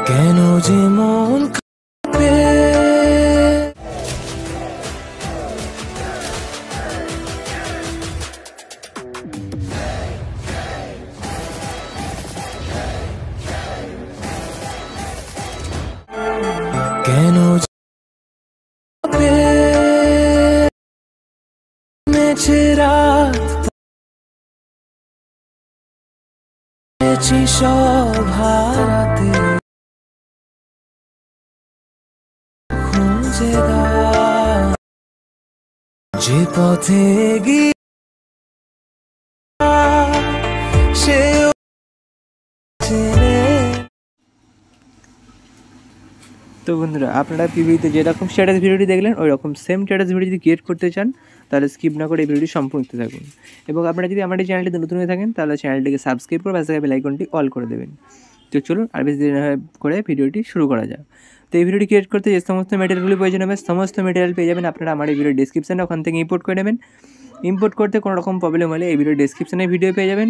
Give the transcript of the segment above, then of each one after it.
কেন যে মন কাঁপে কেন মেছে রাত সব হারাতে খুঁজে যে পথে গিয়ে সে তো বন্ধুরা, আপনারা পিভিতে যেরকম স্ট্যাটাস ভিডিওটি দেখলেন ওই রকম সেম স্ট্যাটাস ভিডিও যদি ক্রিয়েট করতে চান তাহলে স্কিপ না করে এই ভিডিওটি সম্পূর্ণ দেখতে থাকুন। এবং আপনারা যদি আমার এই চ্যানেলটিতে নতুন হয়ে থাকেন তাহলে চ্যানেলটিকে সাবস্ক্রাইব করে পাশে বেল আইকনটি অল করে দেবেন। তো চলুন আর বেশি দেরি না করে ভিডিওটি শুরু করা যাক। তো এই ভিডিওটি ক্রিয়েট করতে যে সমস্ত মেটেরিয়ালগুলি প্রয়োজন হবে সমস্ত মেটেরিয়াল পেয়ে যাবেন আপনারা আমার এই ভিডিও ডিসক্রিপশানে, ওখান থেকে ইম্পোর্ট করে নেবেন। ইম্পোর্ট করতে কোনো রকম প্রবলেম হলে এই ভিডিও ডিসক্রিপশানে ভিডিও পেয়ে যাবেন,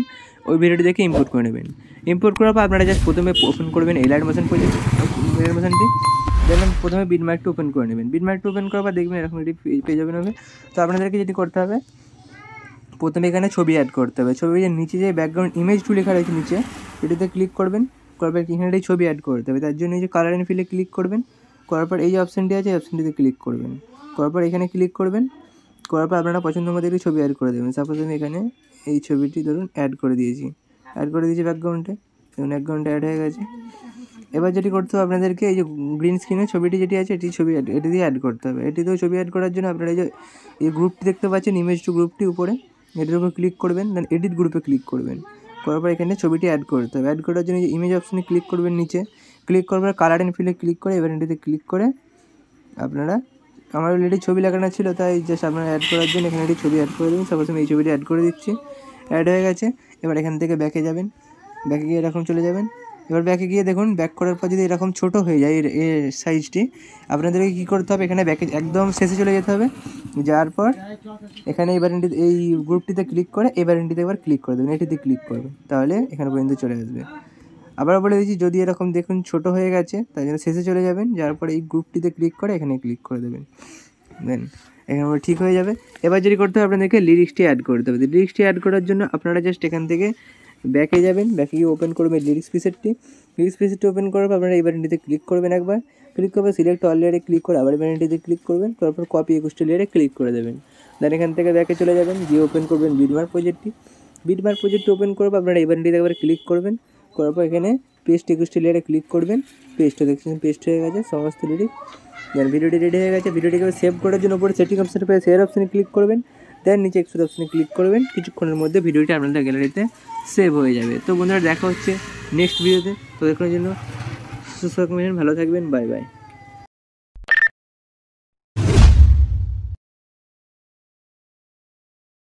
ওই ভিডিওটি দেখে ইম্পোর্ট করে নেবেন। ইম্পোর্ট করার পর আপনারা জাস্ট প্রথমে ওপেন করবেন এই লাইট মোশন মোশনটি, দেখবেন প্রথমে বিটমার্কটি ওপেন করে নেবেন। বিটমার্কটি ওপেন করার পর দেখবেন এরকম এটি পেয়ে যাবেন হবে। তো আপনাদেরকে যেটি করতে হবে, প্রথমে এখানে ছবি অ্যাড করতে হবে। ছবির নিচে যে ব্যাকগ্রাউন্ড ইমেজ টু লেখা রয়েছে নিচে, এটিতে ক্লিক করবেন। করার পর এখানে ছবি অ্যাড করতে হবে, তার জন্য এই যে কালার অ্যান্ড ফিলে ক্লিক করবেন। করার পর এই যে অপশানটি আছে এই অপশানটিতে ক্লিক করবেন। করার পর এখানে ক্লিক করবেন। করার পর আপনারা পছন্দ মতো একটি ছবি অ্যাড করে দেবেন। সাপোজ আমি এখানে এই ছবিটি ধরুন অ্যাড করে দিয়েছি ব্যাকগ্রাউন্ডে, দেখুন ব্যাকগ্রাউন্ডে অ্যাড হয়ে গেছে। এবার যেটি করতে হবে আপনাদেরকে, এই যে গ্রিন স্ক্রিনে ছবিটি যেটি আছে এটি ছবি এটি দিয়ে অ্যাড করতে হবে। এটিতেও ছবি অ্যাড করার জন্য আপনারা এই গ্রুপটি দেখতে পাচ্ছেন, ইমেজ টু গ্রুপটি উপরে, এটির উপর ক্লিক করবেন, দেন এডিট গ্রুপে ক্লিক করবেন। করার পর এখানে ছবিটি অ্যাড করতে হবে। অ্যাড করার জন্য ইমেজ অপশানে ক্লিক করবেন নিচে, ক্লিক করার পর কালার অ্যান্ড ফিলে ক্লিক করে এবার এটিতে ক্লিক করে আপনারা, আমার অলরেডি ছবি লাগানো ছিল তাই জাস্ট আপনারা অ্যাড করার জন্য এখানে একটি ছবি অ্যাড করে দেবেন। সাপোজ আমি এই ছবিটি অ্যাড করে দিচ্ছি, অ্যাড হয়ে গেছে। এবার এখান থেকে ব্যাকে যাবেন, ব্যাকে গিয়ে এরকম চলে যাবেন। এবার ব্যাকে গিয়ে দেখুন ব্যাক করার পর যদি এরকম ছোটো হয়ে যায় এর সাইজটি, আপনাদেরকে কী করতে হবে, এখানে ব্যাকে একদম শেষে চলে যেতে হবে। যাওয়ার পর এখানে এই বাটনটি, এই গ্রুপটিতে ক্লিক করে এই বাটনটিতে একবার ক্লিক করে দেবেন, এটিতে ক্লিক করবেন, তাহলে এখানে পর্যন্ত চলে আসবে। আবার বলে দিচ্ছি, যদি এরকম দেখুন ছোটো হয়ে গেছে তাই জন্য শেষে চলে যাবেন, যাওয়ার পরে এই গ্রুপটিতে ক্লিক করে এখানে ক্লিক করে দেবেন, দেন এখানে ঠিক হয়ে যাবে। এবার যেটি করতে হবে আপনাদেরকে লিরিক্সটি অ্যাড করতে হবে। লিরিক্সটি অ্যাড করার জন্য আপনারা জাস্ট এখান থেকে ব্যাকে যাবেন, ব্যাকে গিয়ে ওপেন করবেন লিরিক্স প্রিসেটটি ওপেন করার পর আপনারা এই বাটনটিতে ক্লিক করবেন। একবার ক্লিক করবে সিলেক্ট অল লেয়ারে ক্লিক করে আবার বাটনটিতে ক্লিক করবেন। তারপর কপি 21টি লেয়ারে ক্লিক করে দেবেন। দেন এখান থেকে ব্যাকে চলে যাবেন, গিয়ে ওপেন করবেন বিটমার্ক প্রজেক্টটি ওপেন করবো আপনারা এই বাটনটিতে একবার ক্লিক করবেন। করার পর এখানে পেস্ট 21টি লেয়ারে ক্লিক করবেন। পেস্টটা দেখছেন পেস্ট হয়ে গেছে সমস্ত লিরিক্স। দেন ভিডিওটি রেডি হয়ে গেছে। ভিডিওটিকে সেভ করার জন্য উপরে সেটিং অপশানে পেয়ে শেয়ার অপশানে ক্লিক করবেন। দেন নিচে এক্সপোর্ট অপশানে ক্লিক করবেন। কিছুক্ষণের মধ্যে ভিডিওটি আপনাদের গ্যালারিতে সেভ হয়ে যাবে। তো বন্ধুরা, দেখা হচ্ছে নেক্সট ভিডিওতে। তো দেখার জন্য সুস্থ থাকবেন, ভালো থাকবেন, বাই বাই।